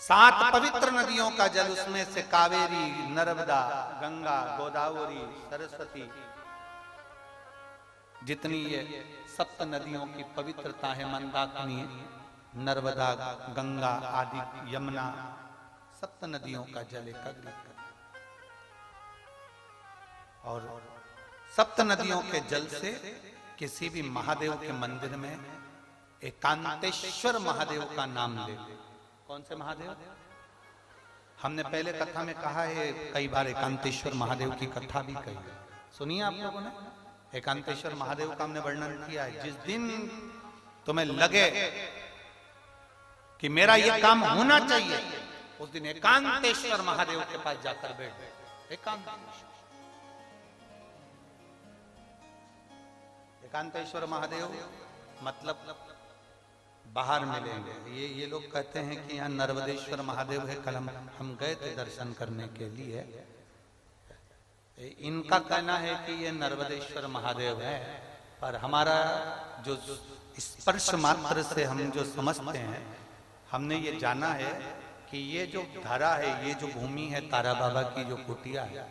7 पवित्र नदियों का जल, उसमें से कावेरी, नर्मदा, गंगा, गोदावरी, सरस्वती, जितनी ये 7 नदियों की पवित्रता है, मंदाकिनी, नर्मदा, गंगा आदि, यमुना, 7 नदियों का जल एकत्रित कर और 7 नदियों के जल से किसी भी महादेव के मंदिर में एकांतेश्वर महादेव का नाम ले। कौन से महादेव? हमने पहले कथा में कहा है, कई बार एकांतेश्वर महादेव की कथा भी कही है, सुनिए आप लोगों ने। एकांतेश्वर महादेव का हमने वर्णन किया है। जिस दिन तुम्हें लगे कि मेरा ये काम होना चाहिए, उस दिन एकांतेश्वर महादेव के पास जाकर बैठ। एकांतेश्वर महादेव मतलब बाहर मिलेंगे। ये लोग कहते हैं कि यहाँ नर्मदेश्वर महादेव है, कल हम गए थे दर्शन करने के लिए। इनका कहना है कि ये नर्मदेश्वर महादेव है, पर हमारा जो स्पर्श मात्र से हम जो समझते हैं, हमने ये जाना है कि ये जो धरा है, ये जो भूमि है तारा बाबा की जो कुटिया है,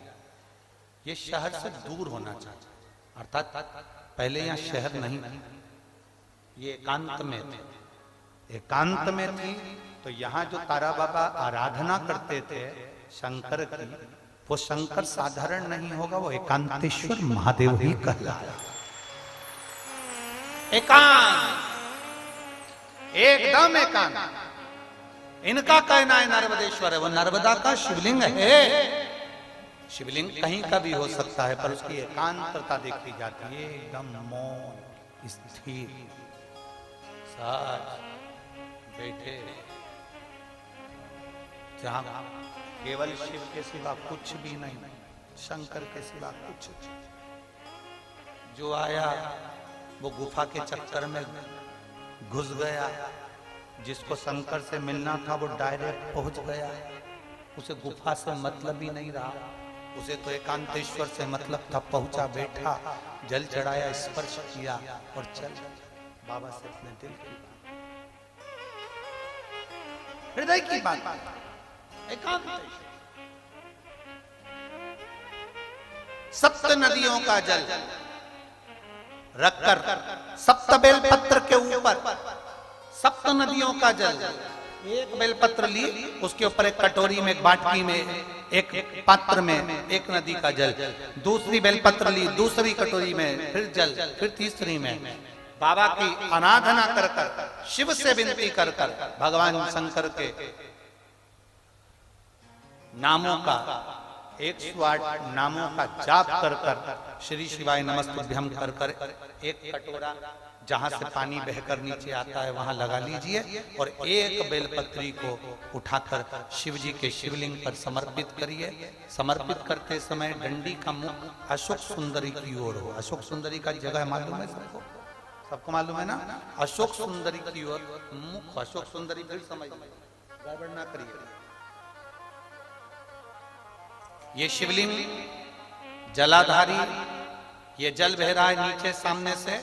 ये शहर से दूर होना चाहिए। अर्थात पहले यहाँ शहर नहीं थी, ये एकांत में थे। एकांत में थी तो यहाँ जो तारा बाबा आराधना करते थे शंकर की, वो शंकर साधारण नहीं होगा, वो एकांतेश्वर महादेव ही कहलाया। एकांत, एकदम एकांत। इनका कहना है नर्मदेश्वर है, वो नर्मदा का शिवलिंग है। शिवलिंग कहीं का भी हो सकता है, पर उसकी एकांतता देखी जाती है, एकदम मौन स्थिर, साथ बैठे, जहां केवल शिव के सिवा कुछ भी नहीं, शंकर के सिवा कुछ। जो आया वो गुफा के चक्कर में घुस गया, जिसको शंकर से मिलना था वो डायरेक्ट पहुंच गया, उसे गुफा से मतलब ही नहीं रहा, उसे तो एकांतेश्वर से मतलब था। पहुंचा, बैठा, जल चढ़ाया, स्पर्श किया और चल बाबा से अपने दिल की बात, हृदय की बात, एकांतेश्वर। 7 नदियों का जल रखकर 7 बेलपत्र के ऊपर, 7 नदियों का जल, एक बेलपत्र ली, उसके ऊपर एक कटोरी में, एक बाटकी में, एक पात्र में एक नदी का जल, दूसरी बेलपत्र ली, दूसरी कटोरी में फिर जल, फिर तीसरी में बाबा की आराधना कर कर, शिव से विनती कर कर, भगवान शंकर के नामों का 108 नामों का जाप कर कर, श्री शिवाय नमस्तुभ्यम कर कर, एक कटोरा जहां से पानी बहकर नीचे आता है वहां लगा लीजिए और एक बेलपत्री को उठाकर शिव जी के शिवलिंग पर समर्पित करिए। समर्पित करते समय डंडी का मुख अशोक सुंदरी की ओर हो। अशोक सुंदरी का जगह मालूम है सबको? सबको मालूम है ना? अशोक सुंदरी की ओर मुख, अशोक सुंदरी फिर समझ गड़बड़ ना करिए। ये शिवलिंग जलाधारी, ये जल बह रहा है नीचे सामने से,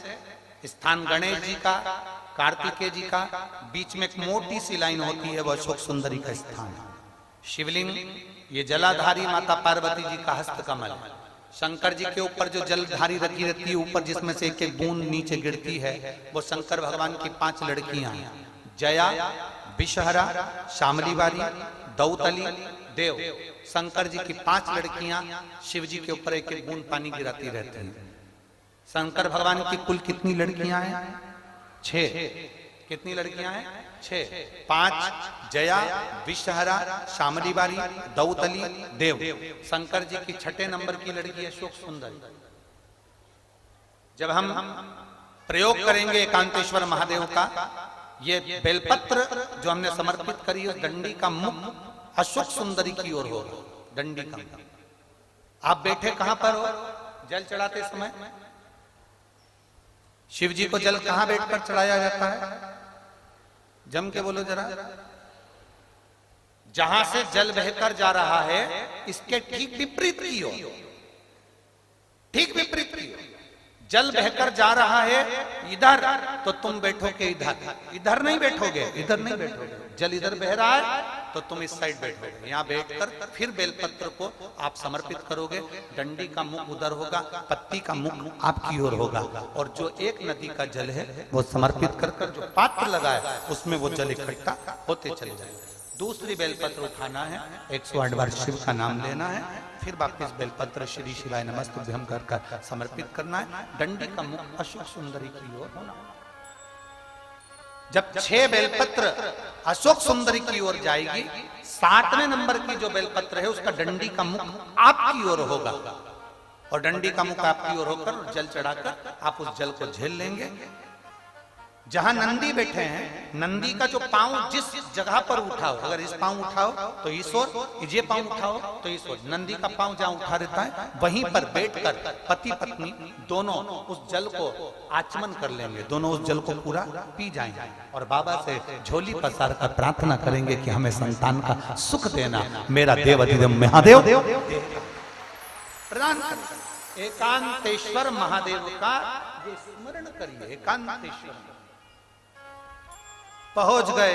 स्थान गणेश जी का, कार्तिकेय जी का, बीच में एक मोटी सी लाइन होती है, वह अशोक सुंदरी का स्थान है। शिवलिंग ये जलाधारी माता पार्वती जी का हस्तकमल, शंकर जी के ऊपर जो जलधारी रखी रहती है ऊपर, जिसमें से एक एक बूंद नीचे गिरती है, वो शंकर भगवान की 5 लड़कियां, जया, विषहरा, शामलीवारी, दौतली, देव। शंकर जी की 5 लड़कियां शिव जी के ऊपर एक एक बूंद पानी गिराती रहती हैं। शंकर भगवान की कुल कितनी लड़कियां हैं? 6। कितनी लड़कियां हैं? 6। 5 जया, विषहरा, शामलीवारी, दौतली, देव। शंकर जी की 6ठे नंबर की लड़की अशोक सुंदरी। जब हम प्रयोग करेंगे एकांतेश्वर महादेव का, ये बेलपत्र जो हमने समर्पित करी है, डंडी का मुख अशोक सुंदरी की ओर होगा। डंडी का, आप बैठे कहां पर हो? जल चढ़ाते समय शिव जी को जल कहां बैठकर चढ़ाया जाता है? जम के बोलो जरा। जहां से जल बहकर जा रहा है इसके ठीक विपरीत की ओर, ठीक विपरीत की ओर। जल बहकर जा रहा है इधर, तो तुम बैठोगे इधर, इधर नहीं बैठोगे, इधर नहीं बैठोगे। जल इधर बह रहा है तो तुम इस साइड बैठोगे। यहाँ बैठकर फिर बेलपत्र को आप समर्पित करोगे। डंडी का मुख उधर होगा, पत्ती का मुख आपकी ओर होगा, और जो एक नदी का जल है वो समर्पित कर कर जो पात्र लगा है उसमें वो जल इकट्ठा होते चले जाएंगे। दूसरी बेलपत्र उठाना है, 108 बार शिव का नाम लेना है, फिर वापस बेलपत्र श्री शिवाय नमस्तुभ्यं कर कर समर्पित करना है। डंडी का मुख अशोक सुंदरी की ओर होना। जब 6 बेलपत्र अशोक सुंदरी की ओर जाएगी, 7वें नंबर की जो बेलपत्र है उसका डंडी का मुख आपकी ओर होगा, और डंडी का मुख आपकी ओर होकर जल चढ़ाकर आप उस जल को झेल लेंगे। जहां नंदी बैठे हैं, नंदी का जो पांव जिस जगह पर उठाओ, अगर इस पांव उठाओ तो इस ओर, ये पांव उठाओ तो इस ओर, नंदी का पांव जहां उठा रहता है वहीं पर बैठकर पति पत्नी दोनों उस जल को आचमन कर लेंगे, दोनों उस जल को पूरा पी जाएंगे और बाबा से झोली पसार कर प्रार्थना करेंगे कि हमें संतान का सुख देना, मेरा देव अधिदेव महादेव प्रदान करें। एकांतेश्वर महादेव का ये स्मरण करिए। एकांतेश्वर पहुंच गए